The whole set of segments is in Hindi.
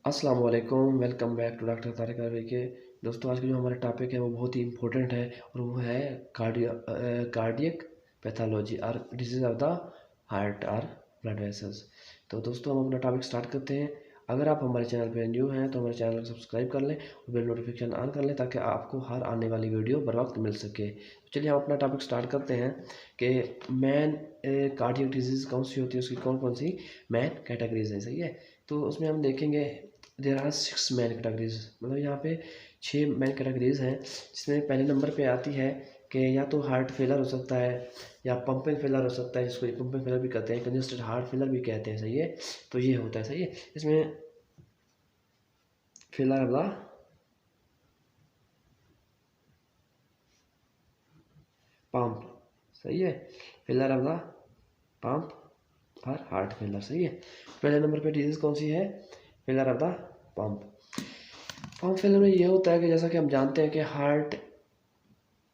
अस्सलाम वालेकुम, welcome back to doctor Tariq Arvi के। दोस्तों, आज का जो हमारा टॉपिक है वो बहुत ही इंपॉर्टेंट है और वो है कार्डियक पैथोलॉजी और डिजीज़ ऑफ द हार्ट और ब्लड वेसल्स। तो दोस्तों, हम अपना टॉपिक स्टार्ट करते हैं। अगर आप हमारे चैनल पर न्यू हैं तो हमारे चैनल को सब्सक्राइब कर लें और बेल नोटिफिकेशन ऑन कर लें ताकि आपको हर आने वाली वीडियो बर वक्त मिल सके। तो चलिए हम अपना टॉपिक स्टार्ट करते हैं कि मैन कार्डियक डिजीज़ कौन सी होती है, उसकी कौन कौन सी मैन कैटेगरीज है। सही है, तो उसमें हम देखेंगे देर आर 6 मैन कैटेगरीज, मतलब यहाँ पे 6 मैन कैटेगरीज हैं, जिसमें पहले नंबर पे आती है कि या तो हार्ट फेलर हो सकता है या पंपिंग फेलर हो सकता है, जिसको पंपिंग फेलर भी कहते हैं, कंजेस्टेड हार्ट फेलर भी कहते हैं। सही है, तो ये होता है। सही है, इसमें फेलर वाला पंप, सही है, फेलर वाला पंप और हार्ट फेलर। सही है, पहले नंबर पे डिजीज़ कौन सी है? Failure of the pump. Pump failure में ये होता है कि जैसा कि हम जानते हैं कि हार्ट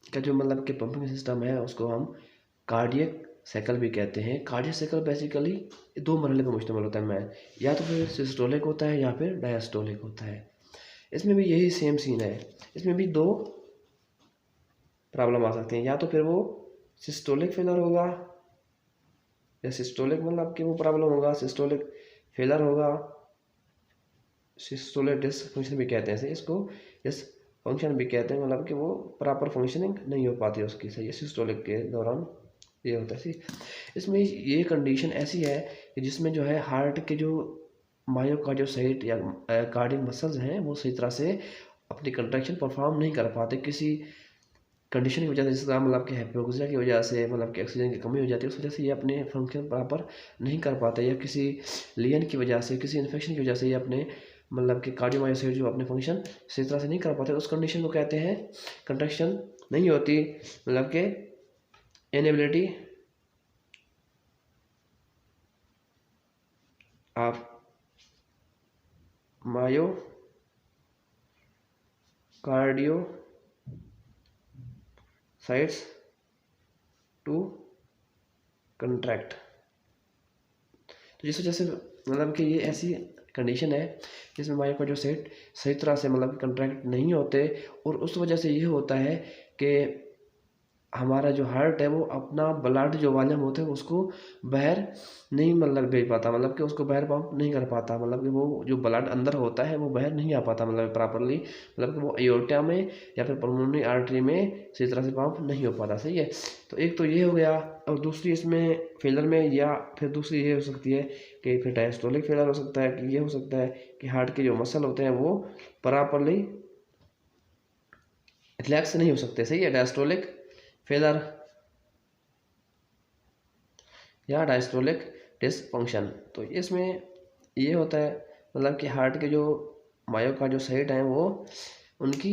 का जो मतलब कि पंपिंग सिस्टम है उसको हम कार्डियक साइकिल भी कहते हैं। कार्डियक साइकिल बेसिकली दो मरहले पर मुश्तमिल होता है, मैं या तो फिर सिस्टोलिक होता है या फिर डायस्टोलिक होता है। इसमें भी यही सेम सीन है। इसमें भी दो प्रॉब्लम आ सकती हैं, या तो फिर वो सिस्टोलिक फेलर होगा या सिस्टोलिक मतलब कि वो प्रॉब्लम होगा, सिस्टोलिक फेलर होगा, सिस्टोलिक डिसफंक्शन भी कहते हैं इसको, इस फंक्शन भी कहते हैं, मतलब कि वो प्रॉपर फंक्शनिंग नहीं हो पाती उसकी। सही है, सिस्टोलिक के दौरान ये होता है। सही, इसमें ये कंडीशन ऐसी है कि जिसमें जो है हार्ट के जो मायोकार्डियोसाइट या कार्डियक मसल्स हैं वो सही तरह से अपनी कंट्रैक्शन परफॉर्म नहीं कर पाते किसी कंडीशन की वजह से, जिस तरह मतलब कि हाइपोक्सिया की वजह से, मतलब कि ऑक्सीजन की कमी हो जाती है, उस वजह से ये अपने फंक्शन प्रॉपर नहीं कर पाते, या किसी लियन की वजह से, किसी इन्फेक्शन की वजह से ये अपने मतलब कि कार्डियोमायोसाइट जो अपने फंक्शन सही तरह से नहीं कर पाते, उस कंडीशन को कहते हैं कंट्रैक्शन नहीं होती, मतलब कि इनेबिलिटी ऑफ मायोकार्डियोसाइट्स टू कंट्रैक्ट। तो जिस वजह से मतलब कि ये ऐसी कंडीशन है जिसमें मायोकार्डियोसाइट सही तरह से मतलब कंट्रैक्ट नहीं होते, और उस वजह से ये होता है कि हमारा जो हार्ट है वो अपना ब्लड जो वॉल्यूम होता है उसको बाहर नहीं मतलब भेज पाता, मतलब कि उसको बाहर पंप नहीं कर पाता, मतलब कि वो जो ब्लड अंदर होता है वो बाहर नहीं आ पाता, मतलब प्रॉपरली, मतलब कि वो एयोर्टा में या फिर पल्मोनरी आर्टरी में सही तरह से पंप नहीं हो पाता। सही है, तो एक तो ये हो गया, और दूसरी इसमें फेलर में, या फिर दूसरी ये हो सकती है कि फिर डायस्टोलिक फेलर हो सकता है, कि ये हो सकता है कि हार्ट के जो मसल होते हैं वो प्रॉपरली रिलैक्स नहीं हो सकते। सही है, डायस्टोलिक फेलर या डायस्टोलिक डिसफंक्शन। तो इसमें ये होता है मतलब कि हार्ट के जो मायोकार्डियोसाइट हैं वो उनकी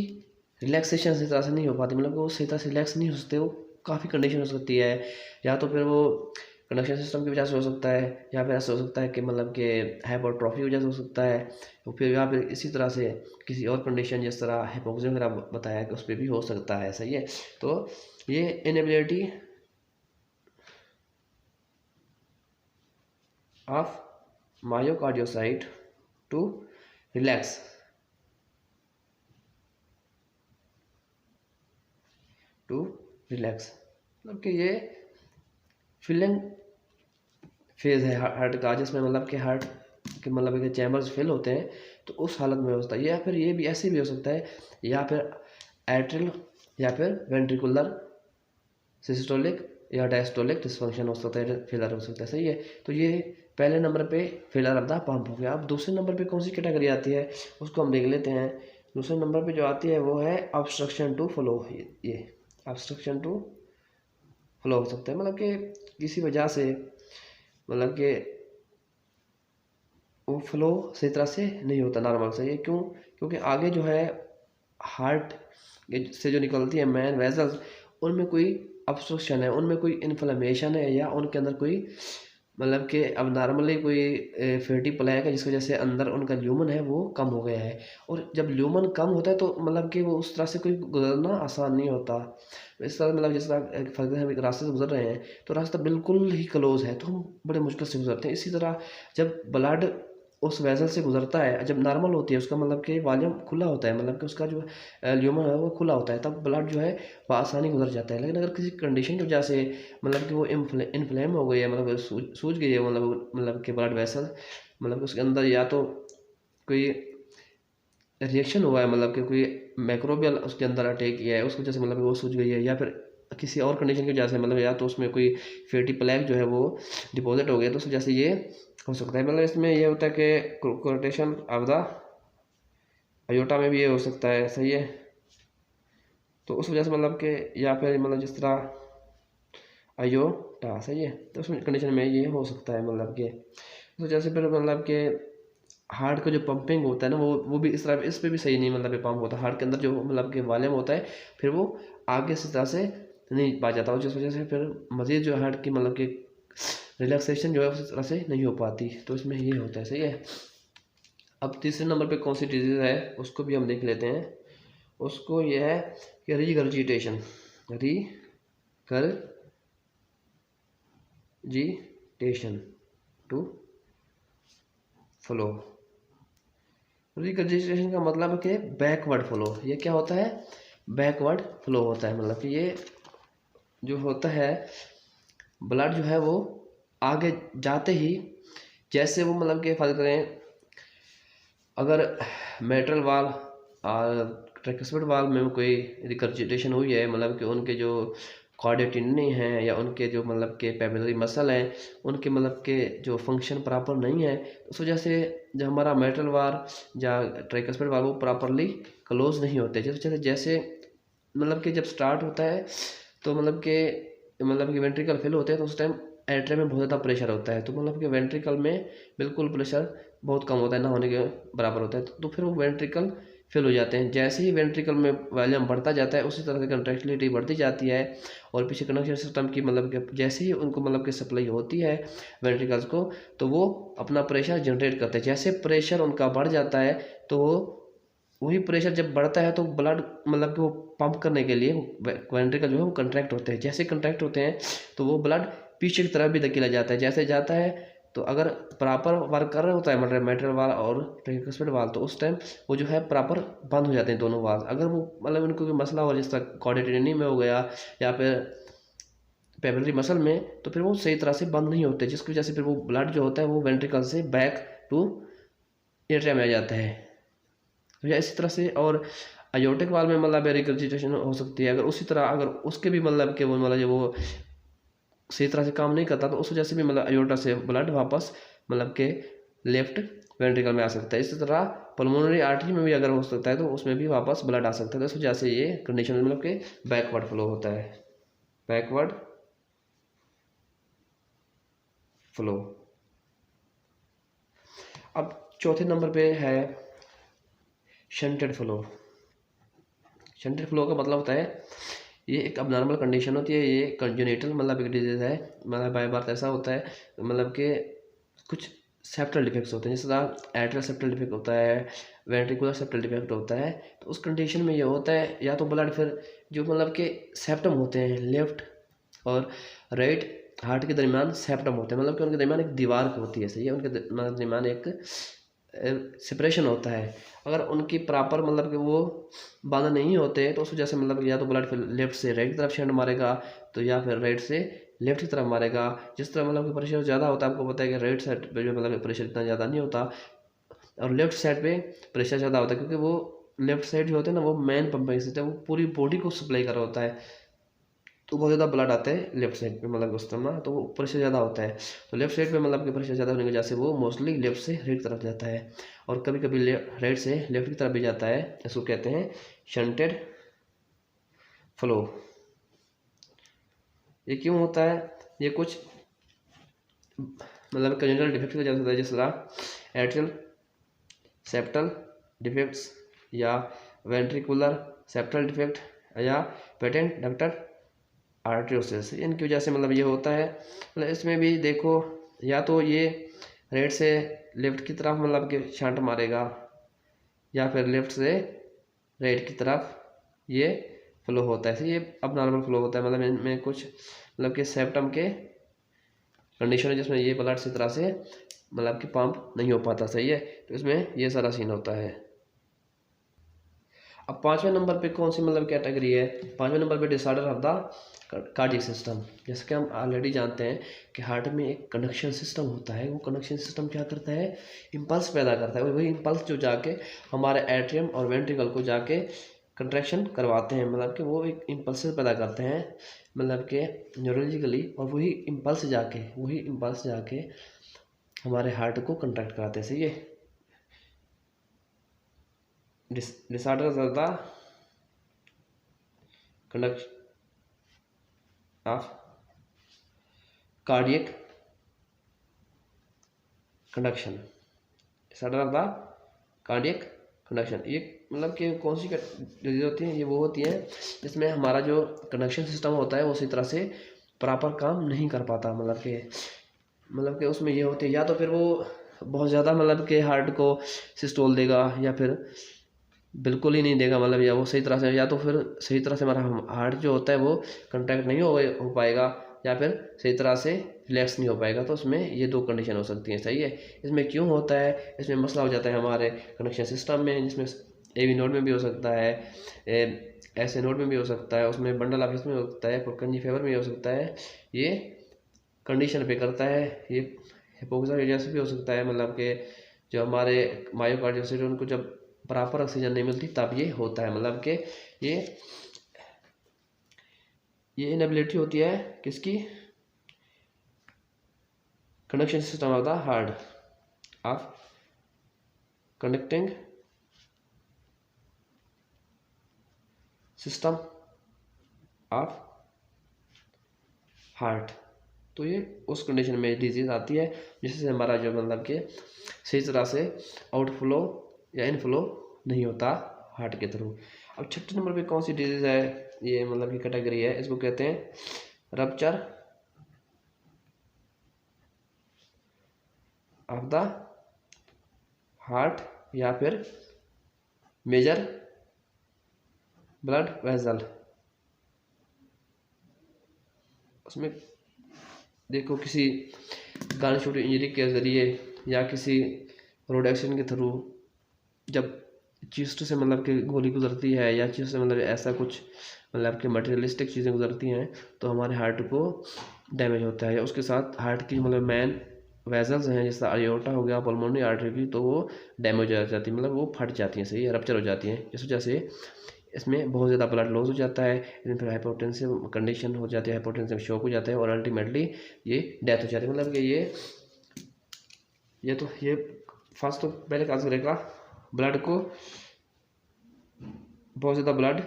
रिलैक्सेशन सही तरह से नहीं हो पाती, मतलब वो सही तरह से रिलैक्स नहीं हो सकते, वो काफ़ी कंडीशन हो सकती है, या तो फिर वो कंडक्शन सिस्टम की वजह से हो सकता है, या फिर ऐसा हो सकता है कि मतलब कि हाइपरट्रॉफी की वजह से हो सकता है, तो फिर या फिर इसी तरह से किसी और कंडीशन जिस तरह हाइपोक्सिया वगैरह बताया कि उस पर भी हो सकता है। सही है, तो ये inability of myocardiocite to relax to relax, मतलब कि ये फिलिंग फेज है हार्ट का, जिसमें मतलब कि हार्ट के मतलब कि चैम्बर्स फिल होते हैं, तो उस हालत में होता है। या फिर ये भी ऐसे भी हो सकता है, या फिर एट्रियल या फिर वेंट्रिकुलर सिस्टोलिक या डायस्टोलिक डिसफंक्शन हो सकता है, फेलर हो सकता है। सही है, तो ये पहले नंबर पे फेलर ऑफ द पंप हो गया। अब दूसरे नंबर पे कौन सी कैटेगरी आती है उसको हम देख लेते हैं। दूसरे नंबर पे जो आती है वो है ऑब्स्ट्रक्शन टू फ्लो। ये ऑब्स्ट्रक्शन टू फ्लो हो सकता है, मतलब कि किसी वजह से मतलब कि वो फ्लो सही तरह से नहीं होता नॉर्मल से। ये क्यों? क्योंकि आगे जो है हार्ट से जो निकलती है मैन वेसल्स, उनमें कोई ऑब्स्ट्रक्शन है, उनमें कोई इन्फ्लेमेशन है, या उनके अंदर कोई मतलब कि अब नॉर्मली कोई फैटी प्लैक है जिसकी वजह से अंदर उनका ल्यूमन है वो कम हो गया है, और जब ल्यूमन कम होता है तो मतलब कि वो उस तरह से कोई गुजरना आसान नहीं होता। इस तरह मतलब जिस तरह फर्ज हम एक रास्ते से गुजर रहे हैं तो रास्ता बिल्कुल ही क्लोज है तो हम बड़े मुश्किल से गुजरते हैं। इसी तरह जब ब्लड उस वेसल से गुजरता है, जब नॉर्मल होती है उसका मतलब कि वॉल्यूम खुला होता है, मतलब कि उसका जो ल्यूमन है वो खुला होता है, तब ब्लड जो है वो आसानी गुजर जाता है। लेकिन अगर किसी कंडीशन की वजह से मतलब कि वो इन्फ्लेम हो गई है, मतलब सूज गई है, मतलब कि ब्लड वेसल, मतलब कि उसके अंदर या तो कोई रिएक्शन हुआ है, मतलब कि कोई मैक्रोबियल उसके अंदर अटैक किया है, उसकी वजह से मतलब कि वो सूज गई है, या फिर किसी और कंडीशन की वजह से, मतलब या तो उसमें कोई फैटी प्लैक जो है वो डिपॉजिट हो गया, तो उस वजह से ये हो सकता है। मतलब इसमें ये होता है कि कोटेशन ऑफ द अयोटा में भी ये हो सकता है, सही है। तो उस वजह से मतलब कि या फिर मतलब जिस तरह अयोटा, सही है, तो उस कंडीशन में ये हो सकता है, मतलब कि उस वजह से फिर मतलब कि हार्ट का जो पंपिंग होता है ना, वो भी इस तरह इस पे भी सही नहीं मतलब पंप होता है। हार्ट के अंदर जो मतलब कि वॉल्यूम होता है फिर वो आगे से तरह से नहीं पा जाता, जिस वजह से फिर मज़ीद जो हार्ट की मतलब कि रिलैक्सेशन जो है उस तरह से नहीं हो पाती, तो इसमें ये होता है, सही है। अब तीसरे नंबर पे कौन सी डिजीज़ है उसको भी हम देख लेते हैं। उसको ये है कि regurgitation, regurgitation to flow. Regurgitation का मतलब है कि बैकवर्ड फ्लो। ये क्या होता है? बैकवर्ड फ्लो होता है, मतलब कि ये जो होता है ब्लड जो है वो आगे जाते ही, जैसे वो मतलब कि फर्ज करें अगर मेटल वाल और ट्राइकुस्पिड वाल में कोई रिगर्जिटेशन हुई है, मतलब कि उनके जो कार्डियोटिनी हैं या उनके जो मतलब के पेपिलरी मसल हैं उनके मतलब के जो फंक्शन प्रॉपर नहीं है, तो उस वजह से जो हमारा मेटल वाल या ट्राइकुस्पिड वाल वो प्रॉपरली क्लोज नहीं होते। जिस वजह से जैसे मतलब कि जब स्टार्ट होता है तो मतलब कि वेंट्रिकल फेल होते हैं, तो उस टाइम एट्रियम में बहुत ज़्यादा प्रेशर होता है, तो मतलब कि वेंट्रिकल में बिल्कुल प्रेशर बहुत कम होता है, ना होने के बराबर होता है, तो फिर वो वेंट्रिकल फेल हो जाते हैं। जैसे ही वेंट्रिकल में वॉल्यूम बढ़ता जाता है उसी तरह से कंट्रैक्टिलिटी बढ़ती जाती है, और पीछे कंडक्शन सिस्टम की मतलब कि जैसे ही उनको मतलब कि सप्लाई होती है वेंट्रिकल्स को, तो वो अपना प्रेशर जनरेट करते हैं। जैसे प्रेशर उनका बढ़ जाता है तो वही प्रेशर जब बढ़ता है तो ब्लड मतलब कि वो पंप करने के लिए वेंट्रिकल जो है वो कंट्रैक्ट होते हैं। जैसे कंट्रैक्ट होते हैं तो वो ब्लड पीछे की तरफ भी धकेला जाता है। जैसे जाता है तो अगर प्रॉपर वर्क कर रहा होता है मतलब मेटल वाल और ट्राइकुस्पिड वाल, तो उस टाइम वो जो है प्रॉपर बंद हो जाते हैं दोनों वाल। अगर वो मतलब उनको कोई मसला हो जिस तरह कार्डियोटिनी में हो गया या फिर पेपिलरी मसल में, तो फिर वो सही तरह से बंद नहीं होते, जिसकी वजह से फिर वो ब्लड जो होता है वो वेंट्रिकल से बैक टू एट्रियम में आ जाता है। तो या इसी तरह से और अयोर्टिक वाल में मतलब रिगर्जिटेशन हो सकती है। अगर उसी तरह अगर उसके भी मतलब कि वो मतलब वो सही तरह से काम नहीं करता, तो उस वजह से भी मतलब अयोर्टा से ब्लड वापस मतलब के लेफ्ट वेंट्रिकल में आ सकता है। इसी तरह पल्मोनरी आर्टरी में भी अगर हो सकता है तो उसमें भी वापस ब्लड आ सकता है। तो इस वजह से ये कंडीशन मतलब कि बैकवर्ड फ्लो होता है, बैकवर्ड फ्लो। अब चौथे नंबर पे है शंटेड फ्लो। शंटेड फ्लो का मतलब होता है ये एक अबनॉर्मल कंडीशन होती है, ये कंजेनिटल मतलब एक डिजीज़ है। मतलब बाय बर्थ ऐसा होता है मतलब कि कुछ सेप्टल डिफेक्ट्स होते हैं, जिस तरह एट्रियल सेप्टल डिफेक्ट होता है, वेंट्रिकुलर सेप्टल डिफेक्ट होता है। तो उस कंडीशन में ये होता है या तो ब्लड फिर जो मतलब कि सेप्टम होते हैं लेफ्ट और राइट हार्ट के दरमियान सेप्टम होते हैं, मतलब कि उनके दरमियान एक दीवार होती है, सही है, उनके दरमियान एक सेपरेशन होता है। अगर उनकी प्रॉपर मतलब कि वो बंद नहीं होते तो उस वजह से मतलब या तो ब्लड फिर लेफ्ट से राइट की तरफ शेंड मारेगा, तो या फिर राइट से लेफ्ट की तरफ मारेगा। जिस तरह मतलब कि प्रेशर ज़्यादा होता है, आपको पता है कि राइट साइड पे जो मतलब प्रेशर इतना ज़्यादा नहीं होता और लेफ्ट साइड पे प्रेशर ज़्यादा होता है, क्योंकि वो लेफ्ट साइड जो होते हैं ना वो मेन पंपिंग सिस्टम वो पूरी बॉडी को सप्लाई कर रहा होता है, तो बहुत ज़्यादा ब्लड आता है लेफ्ट साइड पे मतलब उस टाइम ना, तो वो प्रेशर ज़्यादा होता है। तो लेफ्ट साइड पे मतलब कि प्रेशर ज़्यादा होने की वजह से वो मोस्टली लेफ्ट से राइट की तरफ जाता है, और कभी कभी राइट से लेफ्ट की तरफ भी जाता है। इसको कहते हैं शंटेड फ्लो। ये क्यों होता है? ये कुछ मतलब कंजेनिटल डिफेक्ट की वजह से होता है, जिस तरह एट्रियल सेप्टल डिफेक्ट्स या वेंट्रिकुलर सेप्टल डिफेक्ट या पेटेंट डक्टर आर्ट्रियोसिस, इनकी वजह से मतलब ये होता है। मतलब इसमें भी देखो या तो ये राइट से लेफ्ट की तरफ मतलब कि शंट मारेगा या फिर लेफ्ट से राइट की तरफ ये फ्लो होता है। ये अब नॉर्मल फ्लो होता है, मतलब इनमें कुछ मतलब कि सेप्टम के कंडीशन है जिसमें ये ब्लड इस तरह से मतलब कि पंप नहीं हो पाता, सही है। तो इसमें ये सारा सीन होता है। अब पाँचवें नंबर पे कौन सी मतलब कैटेगरी है, पाँचवें नंबर पे disorder of the cardiac system. जैसे कि हम ऑलरेडी जानते हैं कि हार्ट में एक कंडक्शन सिस्टम होता है, वो कंडक्शन सिस्टम क्या करता है, इम्पल्स पैदा करता है। वही इम्पल्स जो जाके हमारे एट्रियम और वेंट्रिकल को जाके कंट्रैक्शन करवाते हैं, मतलब कि वो एक इम्पल्स पैदा करते हैं मतलब कि न्यूरोलॉजिकली, और वही इम्पल्स जाके हमारे हार्ट को कंट्रैक्ट कराते हैं, सही है। Disorder of the conduction of cardiac conduction, disorder of the cardiac conduction, ये मतलब कि कौन सी डिजीज होती है, ये वो होती है जिसमें हमारा जो कंडक्शन सिस्टम होता है वो उसी तरह से प्रॉपर काम नहीं कर पाता। मतलब कि उसमें ये होती है, या तो फिर वो बहुत ज़्यादा मतलब कि हार्ट को सिस्टोल देगा, या फिर बिल्कुल ही नहीं देगा, मतलब या वो सही तरह से, या तो फिर सही तरह से हमारा हार्ट जो होता है वो कंट्रैक्ट नहीं हो पाएगा, या फिर सही तरह से रिलैक्स नहीं हो पाएगा। तो उसमें ये दो कंडीशन हो सकती हैं, सही है। इसमें क्यों होता है, इसमें मसला हो जाता है हमारे कनेक्शन सिस्टम में, जिसमें एवी नोड में भी हो सकता है, ऐसे नोड में भी हो सकता है, उसमें बंडल ऑफ में हो सकता है, पुरकंजी फेवर में हो सकता है। ये कंडीशन पे करता है। ये हिपोक्साइड एरिया से भी हो सकता है, मतलब कि जो हमारे मायोकार्डियोसाइट उनको जब प्रॉपर ऑक्सीजन नहीं मिलती तब ये होता है, मतलब कि ये इनएबिलिटी होती है किसकी, conduction system of the heart of conducting system of heart. तो ये उस कंडीशन में डिजीज आती है जिससे हमारा जो मतलब कि सही तरह से आउटफ्लो या इनफ्लो नहीं होता हार्ट के थ्रू। अब छठे नंबर पे कौन सी डिजीज है, ये मतलब की कैटेगरी है, इसको कहते हैं रप्चर ऑफ द हार्ट या फिर मेजर ब्लड वेसल। उसमें देखो किसी गन शूट इंजरी के ज़रिए या किसी रोड एक्सीडेंट के थ्रू जब चीस्ट से मतलब कि गोली गुजरती है, या चीस्ट से मतलब ऐसा कुछ मतलब कि मटेरियलिस्टिक चीज़ें गुजरती हैं, तो हमारे हार्ट को डैमेज होता है। या उसके साथ हार्ट की मतलब मेन वेसल्स हैं, जैसे आयोटा हो गया, पल्मोनरी आर्टरी की, तो वो डैमेज हो जाती है, मतलब वो फट जाती हैं, सही है, रप्चर हो जाती हैं। इस वजह से इसमें बहुत ज़्यादा ब्लड लॉस हो जाता है, इसमें फिर हाइपोटेंसिव कंडीशन हो जाती है, हाइपोटेंसिव शॉक हो जाता है, और अल्टीमेटली ये डेथ हो जाती है। मतलब कि ये फर्स्ट तो पहले काज करेगा ब्लड को, बहुत ज़्यादा ब्लड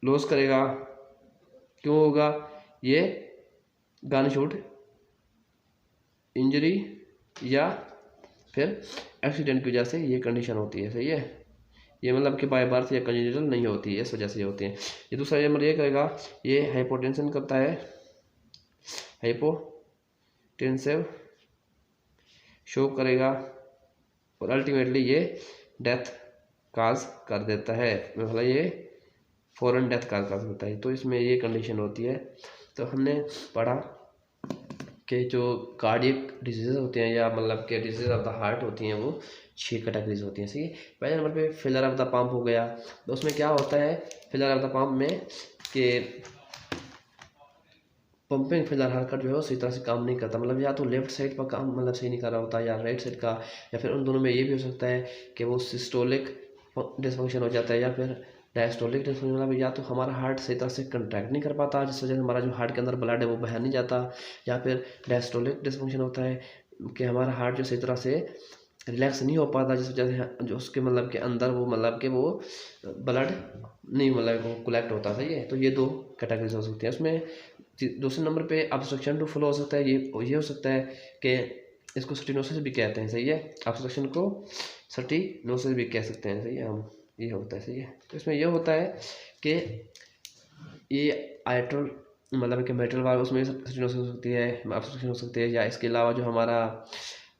लॉस करेगा। क्यों होगा, ये गन शूट इंजरी या फिर एक्सीडेंट की वजह से ये कंडीशन होती है, सही है। ये मतलब कि बाय बर्थ या कंजेनिटल नहीं होती है, इस वजह से ये होती है। ये दूसरा नंबर ये करेगा, ये हाइपोटेंशन करता है, हाइपोटेंसिव शो करेगा, और अल्टीमेटली ये डेथ काज कर देता है, मतलब ये फौरन डेथ काज कर देता है। तो इसमें ये कंडीशन होती है। तो हमने पढ़ा कि जो कार्डियक डिजीज़ होते हैं या मतलब कि डिजीज़ ऑफ द हार्ट होती हैं वो 6 कैटेगरीज होती हैं, सही है। पहले नंबर पे फेलर ऑफ द पंप हो गया। तो उसमें क्या होता है फेलर ऑफ द पंप में कि पंपिंग फेलर हार्ट जो है वो सही तरह से काम नहीं करता, मतलब या तो लेफ्ट साइड पर काम मतलब सही नहीं कर रहा होता, या राइट साइड का, या फिर उन दोनों में ये भी हो सकता है कि वो सिस्टोलिक डिसफंक्शन हो जाता है, या फिर डायस्टोलिक डिसफंक्शन, मतलब या तो हमारा हार्ट सही तरह से कंट्रैक्ट नहीं कर पाता, जिस वजह से हमारा जो हार्ट के अंदर ब्लड है वो बह नहीं जाता, या फिर डायस्टोलिक डिसफंक्शन होता है कि हमारा हार्ट जो सही तरह से रिलैक्स नहीं हो पाता, जिस वजह से जो उसके मतलब के अंदर वो मतलब कि वो ब्लड नहीं मतलब वो कलेक्ट होता, सही है। तो ये 2 कैटेगरीज हो सकती है। उसमें दूसरे नंबर पे ऑब्स्ट्रक्शन टू फ्लो हो सकता है, ये हो सकता है कि इसको स्टेनोसिस भी कहते हैं, सही है। ऑब्स्ट्रक्शन को स्टेनोसिस भी कह सकते हैं, सही है, हम ये होता है, सही है। तो इसमें ये होता है कि ये आइट्रल मतलब कि मेटल वाल उसमें स्टेनोसिस हो सकती है, ऑब्स्ट्रक्शन हो सकती है, या इसके अलावा जो हमारा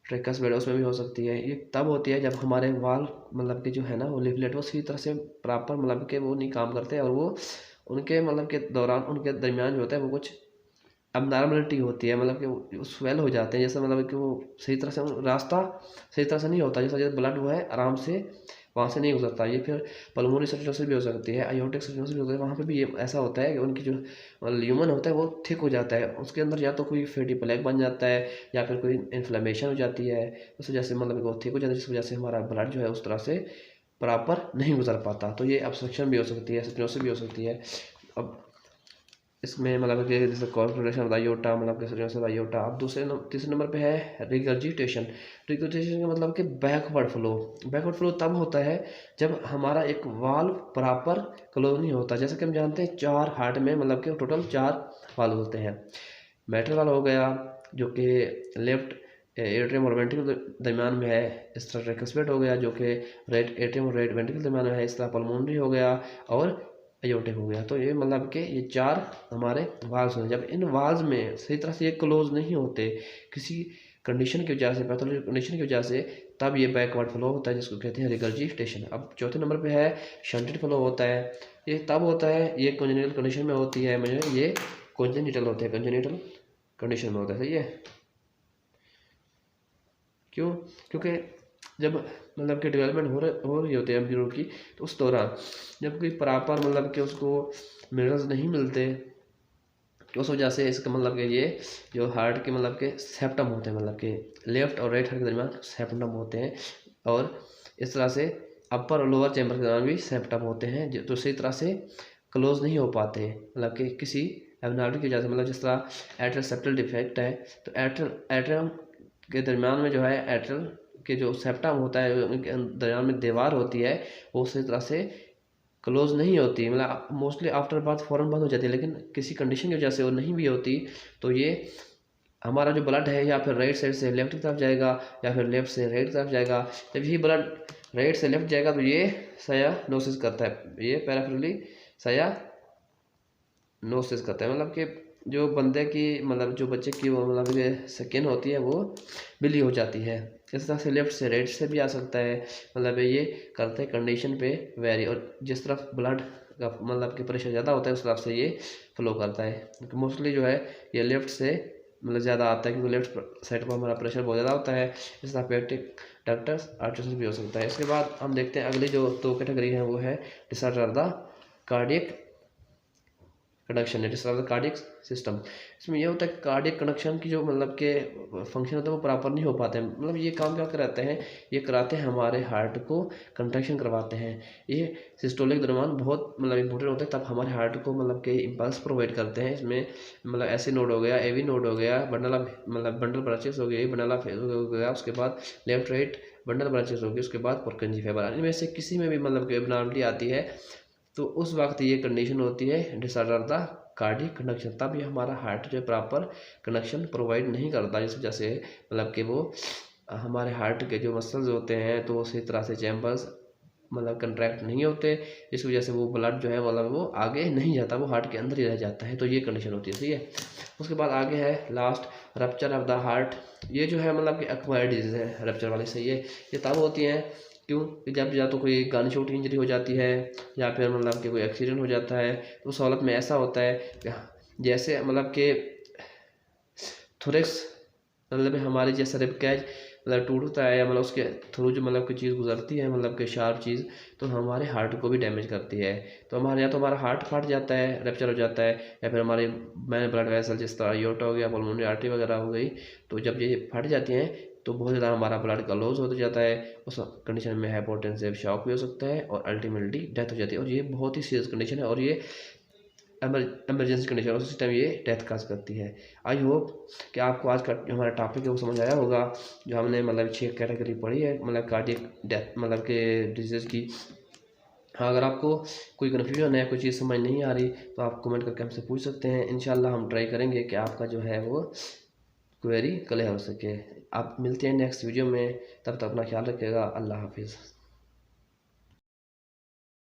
ट्रेकस बेड उसमें भी हो सकती है। ये तब होती है जब हमारे वाल मतलब कि जो है ना वो लिफलेट वो सही तरह से प्रॉपर मतलब कि वो नहीं काम करते, और वो उनके मतलब के दौरान उनके दरमियान जो होता है वो कुछ अबनॉर्मलिटी होती है, मतलब कि वो स्वेल हो जाते हैं, जैसे मतलब कि वो सही तरह से रास्ता सही तरह से नहीं होता, जैसे ब्लड वो है आराम से वहाँ से नहीं गुजरता। ये फिर पल्मोनरी सर्कुलेशन भी हो सकती है, आयोटिक सर्कुलेशन भी हो सकती है, वहाँ पे भी ये ऐसा होता है कि उनकी जो ल्यूमन होता है वो थिक हो जाता है, उसके अंदर या तो कोई फैटी प्लेग बन जाता है या फिर कोई इन्फ्लेमेशन हो जाती है, उस वजह से मतलब वो थिक हो जाता है, जिस वजह से हमारा ब्लड जो है उस तरह से प्रॉपर नहीं गुजर पाता। तो ये ऑब्स्ट्रक्शन भी हो सकती है, स्टेनोसिस भी हो सकती है। अब इसमें मतलब कि जैसे कॉर्पोरेशन ऑफ आयोटा, मतलब कि सर्कुलेशन ऑफ आयोटा। अब तीसरे नंबर पे है रिगर्जिटेशन। रिगर्जिटेशन का मतलब कि बैकवर्ड फ्लो। बैकवर्ड फ्लो तब होता है जब हमारा एक वाल्व प्रॉपर क्लोज नहीं होता। जैसे कि हम जानते हैं 4 हार्ट में मतलब कि टोटल 4 वाल्व होते हैं। मेट्रल वाल्व हो गया जो कि लेफ्ट एट्रियम और वेंट्रिकल दरमियान में है। इस तरह ट्राइकस्पिड हो गया जो कि राइट एट्रियम और राइट वेंट्रिकल दरमियान में है। इस तरह पल्मोनरी हो गया और अयोटिक हो गया। तो ये मतलब कि ये 4 हमारे वाल्व्स हैं। जब इन वाल्व्स में सही तरह से ये क्लोज नहीं होते किसी कंडीशन की वजह से, पैथोलॉजिकल कंडीशन की वजह से, तब ये बैकवर्ड फ्लो होता है जिसको कहते हैं रिगर्जिटेशन। अब चौथे नंबर पे है शंटेड फ्लो होता है। ये तब होता है, ये कॉन्जेनिटल कंडीशन में होती है, मुझे ये कॉन्जेनिटल होते हैं, कॉन्जेनिटल कंडीशन में होता है। सही है, क्यों? क्योंकि जब मतलब कि डेवलपमेंट हो रही होती है एम्ब्रियो की, तो उस दौरान जब कोई प्रॉपर मतलब कि उसको मिनरल्स नहीं मिलते, तो उस वजह से इसका मतलब कि ये जो हार्ट के मतलब के सेप्टम होते हैं, मतलब कि लेफ्ट और राइट हार्ट के दरमियान सेप्टम होते हैं, और इस तरह से अपर और लोअर चैम्बर के दरमियान भी सेप्टम होते हैं जो सही तरह से क्लोज नहीं हो पाते, मतलब कि किसी एबनॉर्मलिटी की वजह से। मतलब जिस तरह एट्रियल सेप्टल डिफेक्ट है, तो एट्रियम के दरमियान में जो है एट्रियल के जो सेप्टम होता है, उनके दरमियान में दीवार होती है, वो सही तरह से क्लोज नहीं होती, मतलब मोस्टली आफ्टर बर्थ फ़ौरन बंद हो जाती है, लेकिन किसी कंडीशन की वजह से वो नहीं भी होती। तो ये हमारा जो ब्लड है या फिर राइट साइड से लेफ्ट की तरफ जाएगा या फिर लेफ्ट से राइट की तरफ जाएगा। जब यही ब्लड राइट से लेफ्ट जाएगा तो ये सायानोसिस करता है, ये पैराफेरली सायानोसिस करता है, मतलब कि जो बंदे की मतलब जो बच्चे की वो मतलब स्किन होती है वो बिली हो जाती है। इस तरह से लेफ्ट से राइट से भी आ सकता है, मतलब ये करते हैं कंडीशन पे वेरी, और जिस तरफ ब्लड का मतलब कि प्रेशर ज़्यादा होता है उस तरफ से ये फ्लो करता है। मोस्टली जो है ये लेफ्ट से मतलब ज़्यादा आता है, क्योंकि लेफ्ट साइड पर हमारा प्रेशर बहुत ज़्यादा होता है। इस तरह पेप्टिक डक्टस आर्टरीज भी हो सकता है। इसके बाद हम देखते हैं अगली जो 2 कैटेगरी है, वो है डिसऑर्डर द कार्डियक कंडक्शन है, डिसऑर्डर कार्डियक सिस्टम। इसमें यह होता है कि कार्डियक कंडक्शन की जो मतलब के फंक्शन होता है वो प्रॉपर नहीं हो पाते हैं। मतलब ये काम क्या कराते हैं, ये कराते हैं हमारे हार्ट को कंट्रैक्शन करवाते हैं। ये सिस्टोलिक के दरमियान बहुत मतलब इंपॉर्टेंट होता है, तब हमारे हार्ट को मतलब के इम्पल्स प्रोवाइड करते हैं। इसमें मतलब ऐसे नोड हो गया, एवी नोड हो गया, बंडल मतलब बंडल ब्रांचेस हो गई, बंडल हो गया, उसके बाद लेफ्ट राइट बंडल ब्रांचेस होगी, उसके बाद पुरकंजी फाइबर। इनमें से किसी में भी मतलब कि एबनॉर्मलिटी आती है तो उस वक्त ये कंडीशन होती है डिसऑर्डर द कार्डियक कंडक्शन। तब ये हमारा हार्ट जो प्रॉपर कनेक्शन प्रोवाइड नहीं करता, जिस वजह से मतलब कि वो हमारे हार्ट के जो मसल्स होते हैं तो वो सही तरह से चैम्बर्स मतलब कंट्रैक्ट नहीं होते, इस वजह से वो ब्लड जो है मतलब वो आगे नहीं जाता, वो हार्ट के अंदर ही रह जाता है। तो ये कंडीशन होती है, सही है। उसके बाद आगे है last rupture of the heart. ये जो है मतलब कि एक्वायर्ड डिजीज है रप्चर वाली, सही है। ये तब होती हैं क्यों कि जब या तो कोई गन शॉट इंजरी हो जाती है या फिर मतलब कि कोई एक्सीडेंट हो जाता है। तो उस हालत में ऐसा होता है कि जैसे मतलब कि थोरेक्स मतलब हमारी जैसे रिब कैज मतलब टूटता है, या मतलब उसके थ्रू जो मतलब कोई चीज़ गुजरती है मतलब कि शार्प चीज़, तो हमारे हार्ट को भी डैमेज करती है। तो हमारे या तो हमारा हार्ट फट जाता है, रप्चर हो जाता है, या फिर हमारे मेन ब्लड वेसल जिस तरह आयोर्टा हो गया, पल्मोनरी आर्टरी वगैरह हो गई, तो जब ये फट जाती हैं तो बहुत ज़्यादा हमारा ब्लड का लॉस हो जाता है। उस कंडीशन में हाइपोटेंसिव शॉक भी हो सकता है और अल्टीमेटली डेथ हो जाती है। और ये बहुत ही सीरियस कंडीशन है और ये एमरजेंसी कंडीशन उसी टाइम ये डेथ काज करती है। आई होप कि आपको आज का जो हमारा टॉपिक है वो समझ आया होगा, जो हमने मतलब 6 कैटेगरी पढ़ी है मतलब कार्डियक डेथ मतलब के डिजीज़ की। हाँ, अगर आपको कोई कन्फ्यूजन है, कोई चीज़ समझ नहीं आ रही, तो आप कमेंट करके हमसे पूछ सकते हैं। इंशाल्लाह हम ट्राई करेंगे कि आपका जो है वो क्वेरी क्लियर हो सके। आप मिलते हैं नेक्स्ट वीडियो में, तब तक अपना ख्याल रखिएगा। अल्लाह हाफिज़।